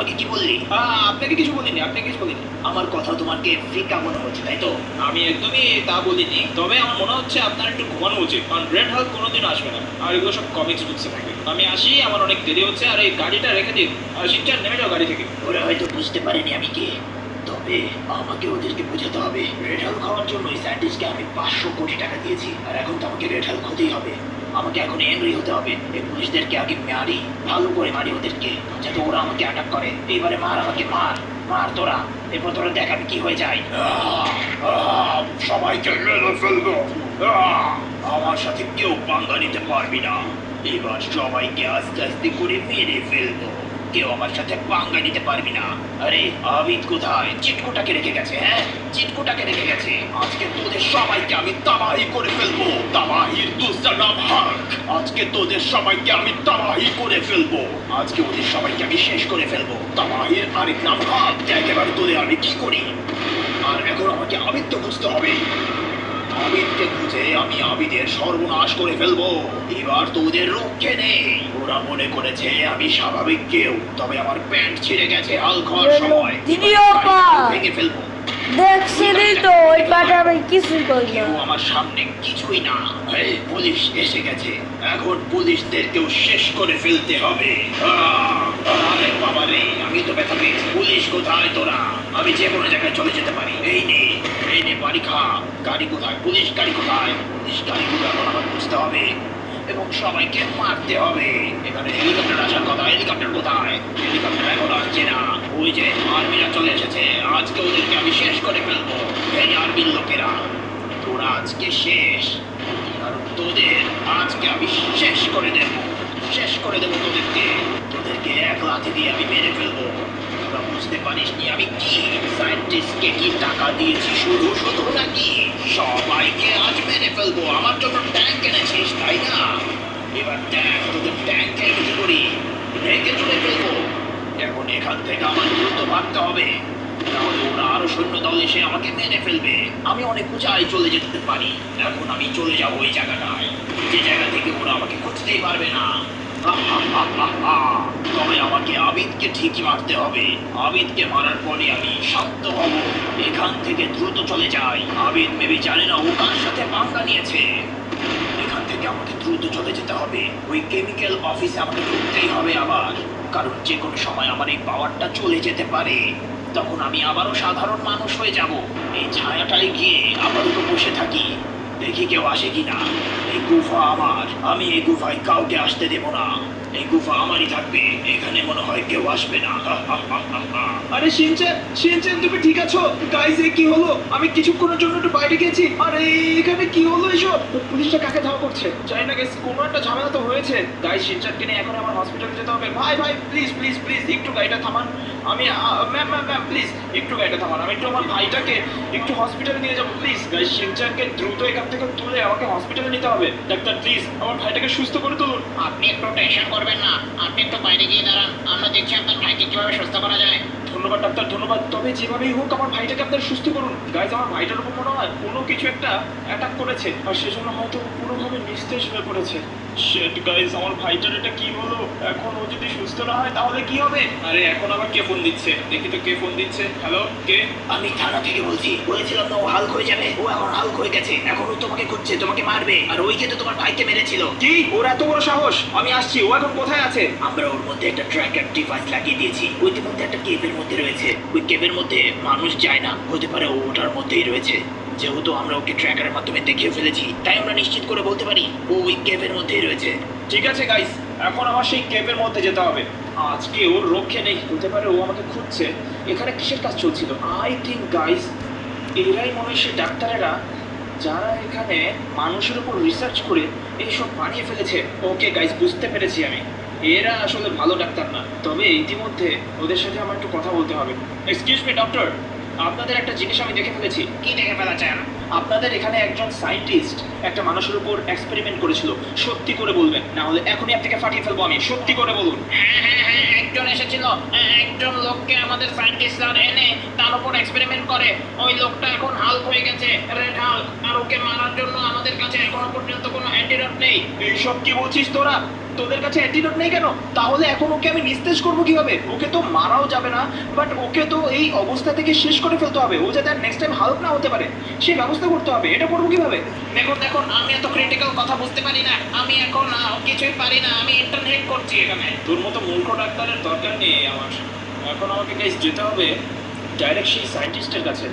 আমাকে কি বললি? আপনাকে কিছু বলিনি, আপনাকে কিছু বলিনি। আমার কথা তোমাকে ফিকা মনে হচ্ছে, তাই তো? আমি একদমই তা বলিনি, তবে আমার মনে হচ্ছে আপনার একটু ঘুমানো উচিত, কারণ রেড হাল্ক কোনোদিন আসবে না, আর এগুলো সব কমিক্স বুকসে থাকে। আমি আসি, আমার অনেক দেরি হচ্ছে, আর এই গাড়িটা রেখে দিন, আর শিনচান নেমে যাও গাড়ি থেকে। ওরা হয়তো বুঝতে পারেনি আমি কে, তবে আমাকে ওদেরকে বোঝাতে হবে। রেড হাল্ক হওয়ার জন্য ওই সায়েন্টিস্টকে আমি 500 কোটি টাকা দিয়েছি, আর এখন তো আমাকে রেড হাল্ক হতেই হবে। আমাকে এখন এনরি হতে হবে। এই পুলিশদেরকে আগে মারি, ভালো করে মারি ওদেরকে, যাতে ওরা আমাকে অ্যাটাক করে। এইবারে মার, আমাকে মার, মার তোরা। এরপর তোরা দেখ আমি কি হয়ে যায়। সবাইকে মেরে ফেলবো। আমার সাথে কেউ পাঙ্গা নিতে পারবি না। এবার সবাইকে আস্তে আস্তে করে মেরে ফেলবো। কেউ আমার সাথে পাঙ্গা নিতে পারবি না। আরে আবিদ কোথায়? চিটকুটাকে রেখে গেছে। হ্যাঁ, চিটকুটাকে রেখে গেছে। আজকে তোদের সবাইকে আমি তাবাহি করে ফেলবো। তাবাহির দুসরা নাম হাল্ক। আজকে তোদের সবাইকে আমি তাবাহি করে ফেলবো। আজকে ওদের সবাইকে আমি শেষ করে ফেলবো। তাবাহির আরেক নাম হাল্ক। একেবারে তোদের আমি কি করি। আর এখন আমাকে আবিদ তো বুঝতে হবে। আবিদকে খুঁজে আমি আবিদের সর্বনাশ করে ফেলবো। এবার তো ওদের রক্ষে নেই। ওরা মনে করেছে আমি স্বাভাবিক কেউ, তবে আমার প্যান্ট ছিঁড়ে গেছে হাল্ক হওয়ার সময়। ভেঙে ফেলবো। দেখছিলি তো ওই পাটা আমি কিছুই করি না। কেউ আমার সামনে কিছুই না। এই পুলিশ এসে গেছে, এখন পুলিশদেরকেও শেষ করে ফেলতে হবে। আরে বাবা রে, আমি তো ব্যথা পেয়েছি। পুলিশ কোথায় তোরা? আমি যে কোনো জায়গায় চলে যেতে পারি। এই নে, এই নে বাড়ি খা। গাড়ি কোথায়? পুলিশ গাড়ি কোথায়? পুলিশ গাড়িগুলো এখন আমার বুঝতে হবে এবং সবাইকে মারতে হবে। এখানে হেলিকপ্টার আসার কথা। হেলিকপ্টার কোথায়? হেলিকপ্টার এখন আসছে না। ওই যে আর্মিরা চলে এসেছে। আজকে ওদেরকে আমি শেষ করে ফেলবো। এই আর্মির লোকেরা, তোরা আজকে শেষ। কারণ তোদের আজকে আমি শেষ করে দেব। শেষ করে দেবো তোদেরকে। তোদেরকে এক লাথি দিয়ে আমি মেরে ফেলবো। তোরা বুঝতে পারিসনি আমি কি সায়েন্টিস্টকে কি টাকা দিয়েছি শুধু শুধু নাকি? সবাইকে আজ মেরে ফেলবো। আমার জন্য ট্যাঙ্ক এনেছিস, তাই না? এবার ট্যাঙ্ক, তোদের ট্যাঙ্কে আমি কি করি? ভেঙে চলে ফেলবো। এখন এখান থেকে আমার দ্রুত ভাগতে হবে, তাহলে ওরা আরো সৈন্য দল এসে আমাকে মেরে ফেলবে। আমি অনেক উঁচাই চলে যেতে পারি। এখন আমি চলে যাবো ওই জায়গাটায়, যে জায়গা থেকে ওরা আমাকে খুঁজতেই পারবে না। তবে আমাকে আবিদকে ঠিকই মারতে হবে। আবিদকে মারার পরে আমি শান্ত হব। এখান থেকে দ্রুত চলে যাই। আবিদ মেবি জানে না ও কার সাথে পাঙ্গা নিয়েছে। এখান থেকে আমাকে দ্রুত চলে যেতে হবে। ওই কেমিক্যাল অফিসে আমাকে ঢুকতেই হবে আবার, কারণ যে কোনো সময় আমার এই পাওয়ারটা চলে যেতে পারে। তখন আমি আবারও সাধারণ মানুষ হয়ে যাব। এই ছায়াটায় গিয়ে আপাতত বসে থাকি, দেখি কেউ আসে কিনা। এই গুফা আমার, আমি এই গুফায় কাউকে আসতে দেব না। এই গুফা আমারই থাকবে। এখানে মনে হয় কেউ আসবে না। আরে শিনচান, শিনচান তুমি ঠিক আছো? গাইস এ কি হলো? আমি কিছুক্ষণের জন্য একটু বাইরে গেছি, আর এখানে কি হলো এসব? পুলিশটা কাকে ধাওয়া করছে জানি না গাইস, কোনো একটা ঝামেলা তো হয়েছে। গাইস শিনচানকে নিয়ে এখন আমার হসপিটালে যেতে হবে। ভাই ভাই প্লিজ প্লিজ প্লিজ একটু গাড়িটা থামান। আমি ম্যাম ম্যাম ম্যাম প্লিজ একটু গাড়িটা থামান। আমি একটু আমার ভাইটাকে একটু হসপিটালে নিয়ে যাবো প্লিজ। গাইস শিনচানকে দ্রুত এখান থেকে তুলে আমাকে হসপিটালে নিতে হবে। ডাক্তার প্লিজ আমার ভাইটাকে সুস্থ করে তুলুন। আপনি একটু টেনশন করবেন না, আপনি একটু বাইরে গিয়ে দাঁড়ান, আমরা দেখছি আপনার ভাইকে কিভাবে সুস্থ করা যায়। ধন্যবাদ ডাক্তার, ধন্যবাদ। তবে যেভাবেই হোক আমার ভাইটাকে আপনার সুস্থ করুন। গাইজ আমার ভাইটার উপর মনে হয় কোনো কিছু একটা অ্যাটাক করেছে, আর সেজন্য হয়তো পুরোভাবে নিস্তেজ হয়ে পড়েছে। শিট গাইজ, আমার ভাইটার এটা কি হলো? এখন ও যদি সুস্থ না হয় তাহলে কি হবে? আরে এখন আবার কে ফোন দিচ্ছে? দেখি তো কে ফোন দিচ্ছে। হ্যালো, কে? আমি থানা থেকে বলছি। বলেছিলাম না ও হাল্ক হয়ে যাবে। ও এখন হাল্ক হয়ে গেছে। এখন ও তোমাকে খুঁজছে, তোমাকে মারবে। আর ওইকে তো তোমার ভাইকে মেরেছিল। কি? ওর এত বড় সাহস? আমি আসছি। ও এখন কোথায় আছে? আমরা ওর মধ্যে একটা ট্র্যাকার ডিভাইস লাগিয়ে দিয়েছি। ইতিমধ্যে একটা কেভের মধ্যে রয়েছে। ওই কেভের মধ্যে মানুষ যায় না, হতে পারে ও ওটার মধ্যেই রয়েছে। যেহেতু আমরা ওকে ট্র্যাকারের মাধ্যমে দেখিয়ে ফেলেছি, তাই আমরা নিশ্চিত করে বলতে পারি ও ওই কেভের মধ্যেই রয়েছে। ঠিক আছে গাইস, এখন আমার সেই কেপের মধ্যে যেতে হবে। আজকে ওর রক্ষে নেই, হতে পারে ও আমাকে খুঁজছে। এখানে কিসের কাজ চলছিল? আই থিঙ্ক গাইস, এরাই মনে হয় সেই ডাক্তারেরা যারা এখানে মানুষের উপর রিসার্চ করে এইসব বানিয়ে ফেলেছে। ওকে গাইস, বুঝতে পেরেছি আমি। এরা আসলে ভালো ডাক্তার না, তবে ইতিমধ্যে ওদের সাথে আমার একটু কথা বলতে হবে। এক্সকিউজ মি ডক্টর, আপনাদের একটা জিনিস আমি দেখে ফেলেছি। কি দেখে ফেলেছেন? আপনাদের এখানে একজন সায়েন্টিস্ট একটা মানুষের উপর এক্সপেরিমেন্ট করেছিল। সত্যি করে বলবেন, না হলে এখনই আপনাকে ফাটিয়ে ফেলবো আমি। সত্যি করে বলুন। হ্যাঁ হ্যাঁ হ্যাঁ, একজন এসেছিল। একজন লোককে আমাদের সায়েন্টিস্টরা এনে তার উপর এক্সপেরিমেন্ট করে। ওই লোকটা এখন হাল্ক হয়ে গেছে, রেড হাল্ক। আর ওকে মারার জন্য আমাদের কাছে এখনো পর্যন্ত কোনো অ্যান্টিডোট নেই। এইসব কি বলছিস তোরা? তোদের কাছে অ্যান্টিডোট নেই কেন? তাহলে এখন ওকে আমি নিস্তেজ করবো কিভাবে? ওকে তো মারাও যাবে না, বাট ওকে তো এই অবস্থা থেকে শেষ করে ফেলতে হবে। ও যাতে আর নেক্সট টাইম হাল্ক না হতে পারে সেই ব্যবস্থা করতে হবে। এটা করবো কিভাবে? দেখুন দেখুন, আমি এত ক্রিটিক্যাল কথা বুঝতে পারি না। আমি এখন কিছুই পারি না। আমি ইন্টারনেট করছি এখানে। তোর মতো মূর্খ ডাক্তারের দরকার নেই আমার। এখন আমাকে গাইস যেতে হবে ডাইরেক্ট সেই সায়েন্টিস্টের কাছে।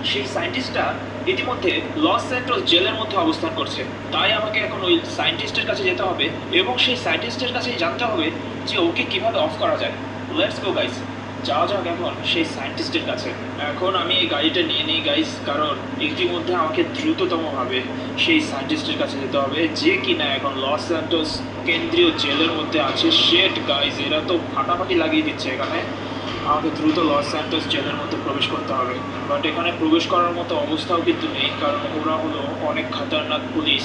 সেই সায়েন্টিস্টটা ইতিমধ্যে লস স্যান্টোস জেলের মধ্যে অবস্থান করছে, তাই আমাকে এখন ওই সায়েন্টিস্টের কাছে যেতে হবে এবং সেই সায়েন্টিস্টের কাছেই জানতে হবে যে ওকে কিভাবে অফ করা যায়। লেটস গো গাইস, যাওয়া যাক এখন সেই সায়েন্টিস্টের কাছে। এখন আমি এই গাড়িটা নিয়ে নিই গাইস, কারণ ইতিমধ্যে আমাকে দ্রুততমভাবে সেই সায়েন্টিস্টের কাছে যেতে হবে যে কিনা এখন লস স্যান্টোস কেন্দ্রীয় জেলের মধ্যে আছে। শেট গাইস, এরা তো ফাটাফাটি লাগিয়ে দিচ্ছে এখানে। আমাকে দ্রুত লস স্যান্টোস জেলের মধ্যে প্রবেশ করতে হবে, বাট এখানে প্রবেশ করার মতো অবস্থাও কিন্তু নেই, কারণ ওরা হলো অনেক খতরনাক পুলিশ।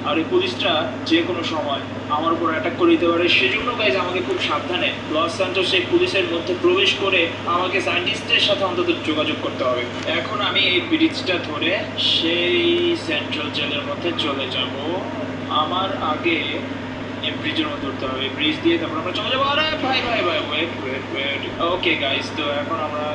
আর এই পুলিশটা যে কোনো সময় আমার উপর অ্যাটাক করে দিতে পারে। সেজন্য গাইজ আমাকে খুব সাবধানে লস স্যান্টোস সেই পুলিশের মধ্যে প্রবেশ করে আমাকে সায়েন্টিস্টের সাথে অন্তত যোগাযোগ করতে হবে। এখন আমি এই ব্রিজটা ধরে সেই সেন্ট্রাল জেলের মধ্যে চলে যাব। আমার আগে এই ব্রিজের মধ্যে উঠতে হবে, ব্রিজ দিয়ে তারপর আমরা চলে যাবো। আরে ভাই ভাই ভাই, wait wait wait. Okay guys, তো এখন আমরা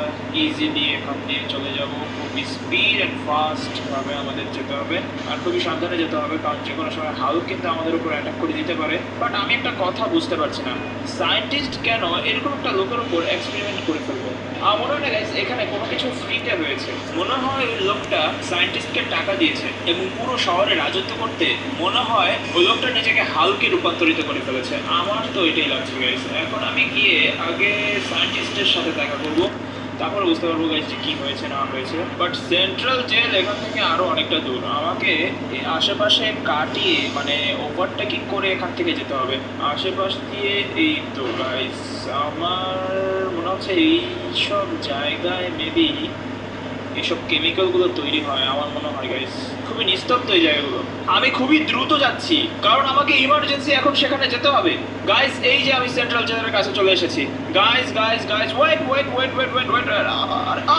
ইজিলি এখান দিয়ে চলে যাব। খুবই স্পিড অ্যান্ড ফাস্ট ভাবে আমাদের যেতে হবে, আর খুবই সাবধানে যেতে হবে, কারণ যে কোনো সময় হাল্ক কিন্তু আমাদের উপর অ্যাটাক করে দিতে পারে। বাট আমি একটা কথা বুঝতে পারছি না, সায়েন্টিস্ট কেন এরকম একটা লোকের উপর এক্সপেরিমেন্ট করে ফেলবে? আমার মনে হয় না গাইজ এখানে কোনো কিছু ফ্রিতে হয়েছে। মনে হয় ওই লোকটা সায়েন্টিস্টকে টাকা দিয়েছে এবং পুরো শহরে রাজত্ব করতে মনে হয় ওই লোকটা নিজেকে হাল্কে রূপান্তরিত করে ফেলেছে। আমার তো এটাই লাগছে গাইজ। এখন আমি গিয়ে আগে সায়েন্টিস্টের সাথে দেখা করবো, তারপর বুঝতে পারবো গাইজ যে কী হয়েছে না হয়েছে। বাট সেন্ট্রাল জেল এখান থেকে আরও অনেকটা দূর, আমাকে এই আশেপাশে কাটিয়ে মানে ওভারটেকিং করে এখান থেকে যেতে হবে। আশেপাশ দিয়ে এই তো গাইজ, আমার মনে হচ্ছে এই সব জায়গায় মেবি এইসব কেমিক্যালগুলো তৈরি হয় আমার মনে হয় গাইস। খুবই নিস্তব্ধ এই জায়গাগুলো। আমি খুবই দ্রুত যাচ্ছি কারণ আমাকে ইমার্জেন্সি এখন সেখানে যেতে হবে। গাইস, এই যে আমি সেন্ট্রাল জেলের কাছে চলে এসেছি। Guys guys guys, wait wait wait wait wait wait.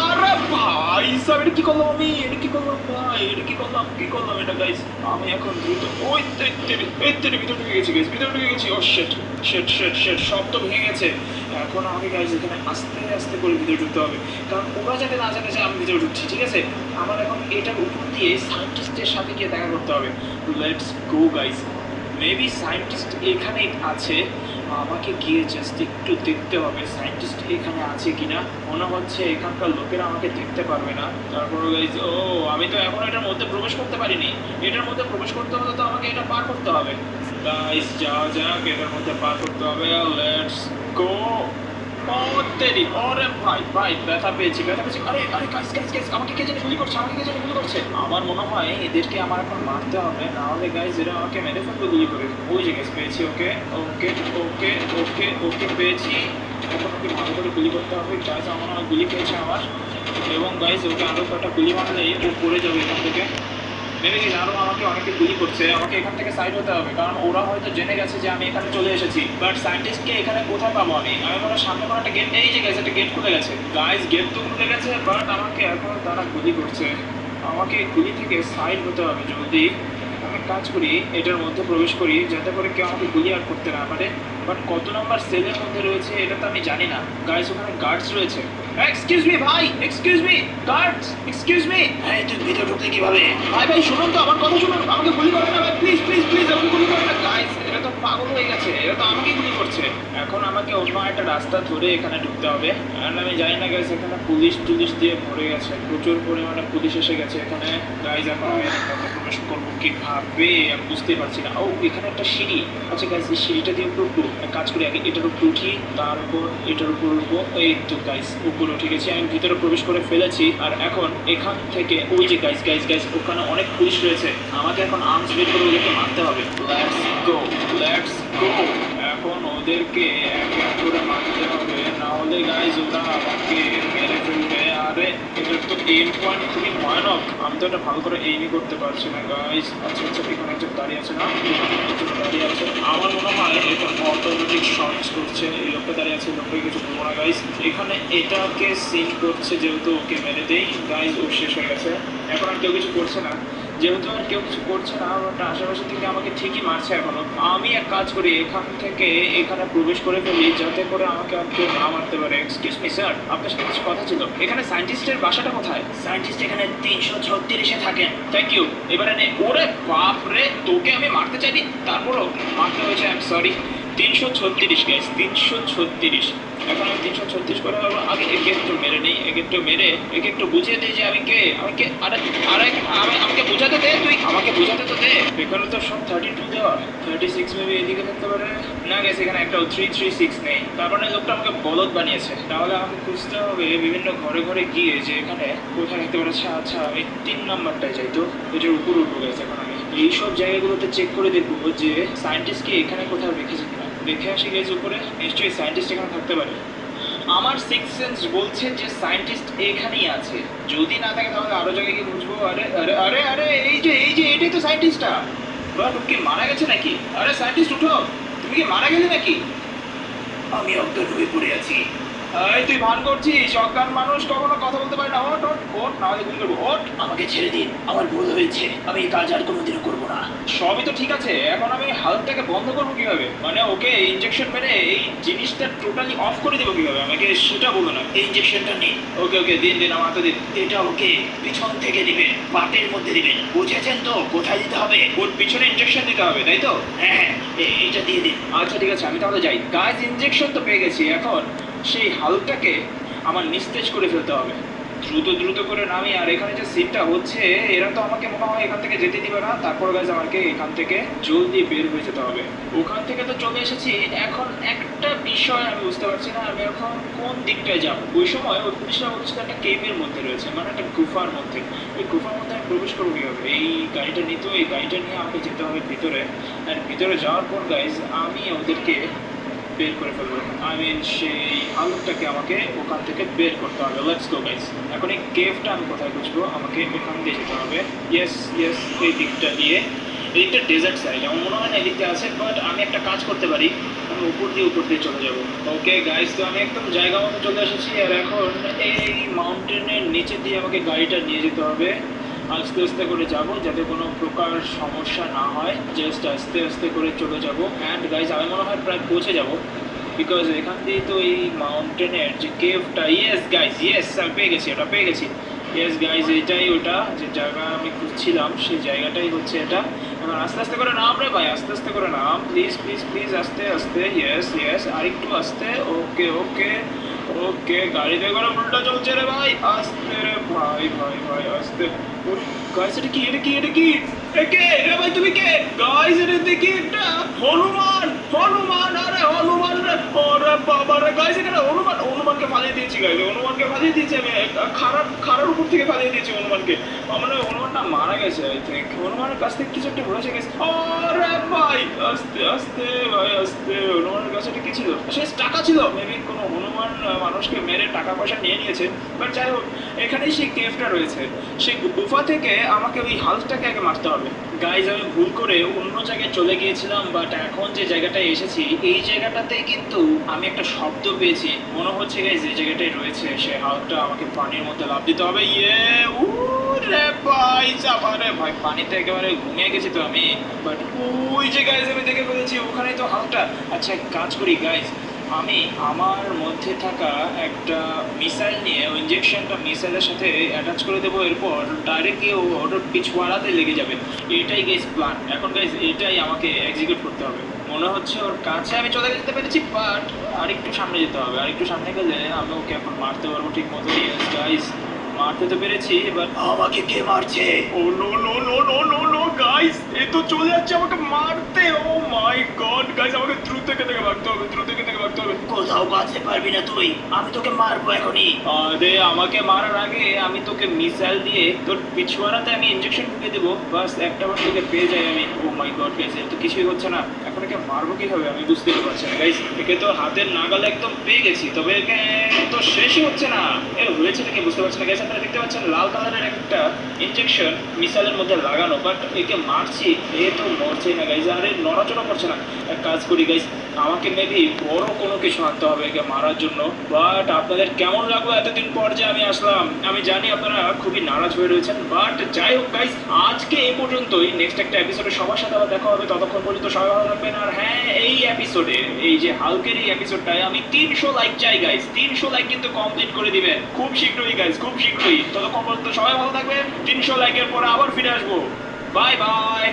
আরে ভাই সাহেব, এটা কি করলাম আমি? এটা কি করলাম ভাই? এটা কি করলাম এটা গাইস? আমি এখন দ্রুত ওই ভিতরে ঢুকে গেছি গাইস, ভিতরে ঢুকে গেছি। ও শিট শিট শিট শিট, সব তো ভেঙে গেছে। এখন আমাকে গাইস এখানে আস্তে আস্তে করে ভিতরে ঢুকতে হবে, কারণ ওরা যাতে না জানে যে আমি ভিতরে ঢুকছি। ঠিক আছে, আমার এখন এটার উপর দিয়ে সায়েন্টিস্টের সাথে গিয়ে দেখা করতে হবে। Let's go guys. Maybe scientist এখানে আছে, আমাকে গিয়ে জাস্ট একটু দেখতে হবে সায়েন্টিস্ট এখানে আছে কিনা। মনে হচ্ছে এখানকার লোকেরা আমাকে দেখতে পারবে না। তারপর গাইজ, ও আমি তো এখন এটার মধ্যে প্রবেশ করতে পারিনি। এটার মধ্যে প্রবেশ করতে হলে তো আমাকে এটা পার করতে হবে। গাইজ যাওয়া যাক, এটার মধ্যে পার করতে হবে। Let's go. ওরে ভাই ভাই, ব্যথা পেয়েছি। আরে আরে গাইস গাইস গাইস, আমাকে কে জানি গুলি করছে, আমার মনে হয় এদেরকে আমার এখন মারতে হবে, না হলে গাইস এরা আমাকে মেরে ফেলবে গুলি করে। ওই যে গাইস পেয়েছি, ওকে ওকে ওকে ওকে ওকে পেয়েছি। এখন ওকে ভালো করে গুলি করতে হবে। গাইস আমার মনে হয় গুলি খেয়েছে আমার, এবং গাইস ওকে আরও কটা গুলি মারলেই ও পড়ে যাবে এখান থেকে। মেবি গাইস আরও আমাকে অনেকে গুলি করছে, আমাকে এখান থেকে সাইড হতে হবে, কারণ ওরা হয়তো জেনে গেছে যে আমি এখানে চলে এসেছি। বাট সায়েন্টিস্টকে এখানে কোথায় পাবো আমি? মনে হয় সামনে কোনো একটা গেট, এই যে গাইস একটা গেট খুলে গেছে। গাইস গেট তো খুলে গেছে, বাট আমাকে এখন তারা গুলি করছে। আমাকে গুলি থেকে সাইড হতে হবে জলদি। আমি কাজ করি, এটার মধ্যে প্রবেশ করি যাতে করে কেউ আমাকে গুলি আর করতে না পারে। বাট কত নাম্বার সেলের মধ্যে রয়েছে এটা তো আমি জানি না। গাইস ওখানে গার্ডস রয়েছে। এক্সকিউজ মি ভাই, excuse me guards, excuse me. এই তুই ভিতরে ঢুকলি কিভাবে? ভাই ভাই শুনুন তো, আমার কথা শুনুন, আমাকে গুলি করবেন না ভাই, প্লিজ প্লিজ প্লিজ, আমাকে গুলি করবেন না। গাইস এটা তো পাগল হয়ে গেছে, এটা তো আমাকেই গুলি করছে। এখন আমাকে অন্য একটা রাস্তা ধরে এখানে ঢুকতে হবে। অ্যান্ড আমি জানি না গাইস, এখানে পুলিশ টুলিশ দিয়ে ভরে গেছে, প্রচুর পরিমাণে পুলিশ এসে গেছে এখানে। গাইস এখন আমি প্রবেশ করবো কিভাবে আমি বুঝতে পারছি না। ও এখানে একটা সিঁড়ি। আচ্ছা গাইস, এই সিঁড়িটা দিয়ে উপরে উঠবো। কাজ করি, আগে এটার উপর উঠি, তারপর এটার উপর উঠবো। এই তো গাইস উপরে উঠে গেছি, আমি ভিতরে প্রবেশ করে ফেলেছি। আর এখন এখান থেকে ওই যে গাইস গাইস গাইস, ওখানে অনেক পুলিশ রয়েছে। আমাকে এখন আর্মস বের করে ওদেরকে মারতে হবে। Let's go let's go. এখন ওদেরকে এক এক করে মারতে হবে, না হলে গাইস ওরা আমাকে মেরে ফেলবে। আরে এটার তো এইম পয়েন্ট খুবই ভয়ানক, আমি তো এটা ভালো করে এইমই করতে পারছি না গাইস। আচ্ছা আচ্ছা, এখানে একজন দাঁড়িয়ে আছে না? একজন দাঁড়িয়ে আছে, আমার মনে হয় এটা অটোমেটিক শর্টস করছে। এই লোকটা দাঁড়িয়ে আছে, লোককে কিছু বলবো না গাইস। এখানে এটাকে সিন করছে যেহেতু ওকে মেরে দেই। গাইস ও শেষ হয়ে গেছে, এখন আর কেউ কিছু করছে না। যেহেতু আর কেউ কিছু করছে না, ওটা আশেপাশে থেকে আমাকে ঠিকই মারছে এখনো। আমি এক কাজ করি, এখান থেকে এখানে প্রবেশ করে ফেলি যাতে করে আমাকে আর কেউ না মারতে পারে। এক্সকিউজ মি স্যার, আপনার সাথে কিছু কথা ছিল। এখানে সায়েন্টিস্টের বাসাটা কোথায়? সায়েন্টিস্ট এখানে 336-এ থাকেন। Thank you. এবারে নে। ওরে বাপ রে, তোকে আমি মারতে চাইনি, তারপরও মারতে হয়েছে। I am sorry. 336 গাইস, 336। এখন আমি 336 করে আগে একে একটু মেরে নেই, একে একটু মেরে একে একটু বুঝিয়ে দিই যে আমি কে। আরে আরে আমাকে বোঝাতে দে, তুই আমাকে বোঝাতে তো দে। এখানে তো সব 32 দেওয়া, 36 মেবি এদিকে থাকতে পারে। না গেছে, এখানে একটাও 336 নেই। তার মানে লোকটা আমাকে বলদ বানিয়েছে। তাহলে আমাকে খুঁজতে হবে বিভিন্ন ঘরে ঘরে গিয়ে যে এখানে কোথায় থাকতে পারে। আচ্ছা আমি 3 নাম্বারটায় যাই, তো এটার উপর উঠে গেছে। এখন আমি এইসব জায়গাগুলোতে চেক করে দেখবো যে সায়েন্টিস্টকে এখানে কোথাও রেখেছে কিনা। দেখে আসি গেছে উপরে, নিশ্চয়ই সায়েন্টিস্ট এখানে থাকতে পারে। আমার সিক্স সেন্স বলছে যে সায়েন্টিস্ট এখানেই আছে। যদি না থাকে তাহলে আরো জায়গায় গিয়ে বুঝবো। আরে আরে আরে আরে এই যে এটাই তো সায়েন্টিস্টটা। বাট কি মারা গেছে নাকি? আরে সায়েন্টিস্ট উঠো, তুমি কি মারা গেলে নাকি? আমি অজ্ঞান হয়ে পড়ে আছি। এই তুই ভান করছিস? অজ্ঞান মানুষ কখনো কথা বলতে পারে না। ওট ওট ওট, না হলে গুলি করবো। ওট। আমাকে ছেড়ে দিন, আমার ভুল হয়েছে, আমি এই কাজ আর কোনোদিনও করবো না। সবই তো ঠিক আছে, এখন আমি হালটাকে বন্ধ করবো কিভাবে? মানে ওকে ইনজেকশন মেরে এই জিনিসটা টোটালি অফ করে দেবো কিভাবে, আমাকে সেটা বলো না। এই ইঞ্জেকশনটা নিন। ওকে ওকে, দিন আমার হাতে দিন। এটা ওকে পিছন থেকে দিবেন, পাটের মধ্যে দিবেন, বুঝেছেন তো কোথায় দিতে হবে? ওর পিছনে ইনজেকশন দিতে হবে, তাই তো? হ্যাঁ, এইটা দিয়ে দিন। আচ্ছা ঠিক আছে, আমি তাহলে যাই। গাইজ ইনজেকশন তো পেয়ে গেছি, এখন সেই হালটাকে আমার নিস্তেজ করে ফেলতে হবে। দ্রুত করে নামি। আর এখানে যে সিনটা হচ্ছে, এরা তো আমাকে মনে হয় এখান থেকে যেতে দিবে না। তারপর গাইজ আমাকে এখান থেকে জলদি বের হয়ে যেতে হবে। ওখান থেকে তো চলে এসেছি, এখন একটা বিষয় আমি বুঝতে পারছি না, আমি এখন কোন দিকটায় যাব। ওই সময় ওই পুলিশরা বলছিল একটা কেভের মধ্যে রয়েছে, মানে একটা গুফার মধ্যে। ওই গুফার মধ্যে আমি প্রবেশ করবো কীভাবে? এই গাড়িটা নিতে, এই গাড়িটা নিয়ে আমাকে যেতে হবে ভিতরে। আর ভিতরে যাওয়ার পর গাইজ আমি ওদেরকে বের করে ফেলবো। আই মিন সেই আলোকটাকে আমাকে ওখান থেকে বের করতে হবে। Let's go guys. এখন এই কেভটা আমি কোথায় খুঁজবো? আমাকে এখান দিয়ে যেতে হবে। ইয়েস এই দিকটা দিয়ে। এদিকটা ডেজার্ট সাইড, আমার মনে হয় না এদিকটা আছে। বাট আমি একটা কাজ করতে পারি, আমি উপর দিয়ে চলে যাব। ওকে গাইস, তো আমি একদম জায়গা মতো চলে এসেছি। আর এখন এই মাউন্টেনের নিচে দিয়ে আমাকে গাড়িটা নিয়ে যেতে হবে। আস্তে করে যাব যাতে কোনো প্রকার সমস্যা না হয়। জাস্ট আস্তে করে চলে যাব। অ্যান্ড গাইজ আমি মনে হয় প্রায় পৌঁছে যাব, বিকজ এখান দিয়ে তো এই মাউন্টেনের যে কেভটা, ইয়েস আমি পেয়ে গেছি। ইয়েস গাইজ, এটাই ওটা যে জায়গা আমি খুঁজছিলাম, সেই জায়গাটাই হচ্ছে এটা। এখন আস্তে করে নাম রে ভাই, আস্তে করে নাম। প্লিজ আস্তে ইয়েস আর একটু আস্তে। ওকে গাড়িতে করে উল্টা চলছে রে ভাই, আস্তে রে ভাই আস্তে। গাইস এটা কি একে রে ভাই, তুমি কে? গাইস এটা দেখি একটা হনুমান। আরে হনুমান রে, ওরে বাবা রে। গাইস এখানে হনুমানকে ফালিয়ে দিয়েছি। আমি খারার উপর থেকে ফালিয়ে দিয়েছি হনুমানকে। মানে হনুমানটা মারা গেছে। আই থিঙ্ক হনুমানের কাছ থেকে কিছু একটা হয়েছে গেছে। আরে ভাই আস্তে হনুমানের কাছে কি ছিল? সে টাকা ছিল, মেবি কোনো হনুমান মানুষকে মেরে টাকা পয়সা নিয়ে নিয়েছে। বাট যাই হোক, এখানেই সেই কেভটা রয়েছে। সেই গুফা থেকে আমাকে ওই হালটাকে আগে মারতে হবে। গাইজ আমি ভুল করে অন্য জায়গায় চলে গিয়েছিলাম, বাট এখন যে জায়গাটায় এসেছি এই জায়গাটাতে কিন্তু আমি একটা শব্দ পেয়েছি। মনে হচ্ছে গাইজ যে জায়গাটায় রয়েছে সেই হালটা আমাকে পানির মধ্যে লাফ দিতে হবে। রে ভাই যাবারে ভাই, পানিতে একেবারে ঘুমিয়ে গেছি তো আমি। বাট ওই যে গাইজ আমি দেখে ফেলেছি, ওখানেই তো হালটা। আচ্ছা এক কাজ করি গাইজ, আমি আমার মধ্যে থাকা একটা মিসাইল নিয়ে ওই ইঞ্জেকশনটা মিসাইলের সাথে অ্যাটাচ করে দেবো। এরপর ডাইরেক্টলি ওর পিছুয়াড়াতে লেগে যাবে। এটাই গাইজ প্ল্যান। এখন গাইজ এটাই আমাকে এক্সিকিউট করতে হবে। মনে হচ্ছে ওর কাছে আমি চলে যেতে পেরেছি, বাট আরেকটু সামনে যেতে হবে। আরেকটু সামনে গেলে আমি ওকে এখন মারতে পারবো ঠিক মতো। ইয়েস গাইজ, মারতে তো পেরেছি, এবার আমাকে কে মারছে? ও নো গাইস, এ তো চলে যাচ্ছে আমাকে মারতে। ও মাই গড গাইস, আমাকে দ্রুত থেকে ভাগতে হবে। কোথাও বাঁচতে পারবি না তুই, আমি তোকে মারবো এখনই। আরে আমাকে মারার আগে আমি তোকে মিসাইল দিয়ে তোর পিছুয়ারাতে আমি ইনজেকশন ঢুকিয়ে দেবো। বাস একটা বার তোকে পেয়ে যাই আমি। ও মাই গড গাইস, এর তো কিছুই হচ্ছে না। এখন একে মারবো কিভাবে আমি বুঝতে পারছি না গাইস। একে তো হাতের নাগাল একদম পেয়ে গেছি, তবে একে তো শেষই হচ্ছে না। এর হয়েছে নাকি বুঝতে পারছি না গাইস। আপনারা দেখতে পাচ্ছেন লাল কালারের একটা ইনজেকশন মিসাইলের মধ্যে লাগানো, বাট একে মারছি এ তো মরছেই না গাইজ, আরে নড়াচড়া করছে না। এক কাজ করি গাইজ, আমাকে মেবি বড় কোনো কিছু আনতে হবে একে মারার জন্য। বাট আপনাদের কেমন লাগলো এতদিন পর যে আমি আসলাম? আমি জানি আপনারা খুবই নারাজ হয়ে রয়েছেন, বাট যাই হোক গাইজ, আজকে এই পর্যন্তই। নেক্সট একটা এপিসোডে সবার সাথে আবার দেখা হবে, ততক্ষণ পর্যন্ত সবাই ভালো থাকবেন। আর হ্যাঁ, এই এপিসোডে, এই যে হালকের এই এপিসোডটায় আমি 300 লাইক চাই গাইজ, 300 লাইক কিন্তু কমপ্লিট করে দিবেন খুব শীঘ্রই গাইজ, খুব শীঘ্রই। ততক্ষণ পর্যন্ত সবাই ভালো থাকবেন। 300 লাইকের পরে আবার ফিরে আসবো। Bye bye.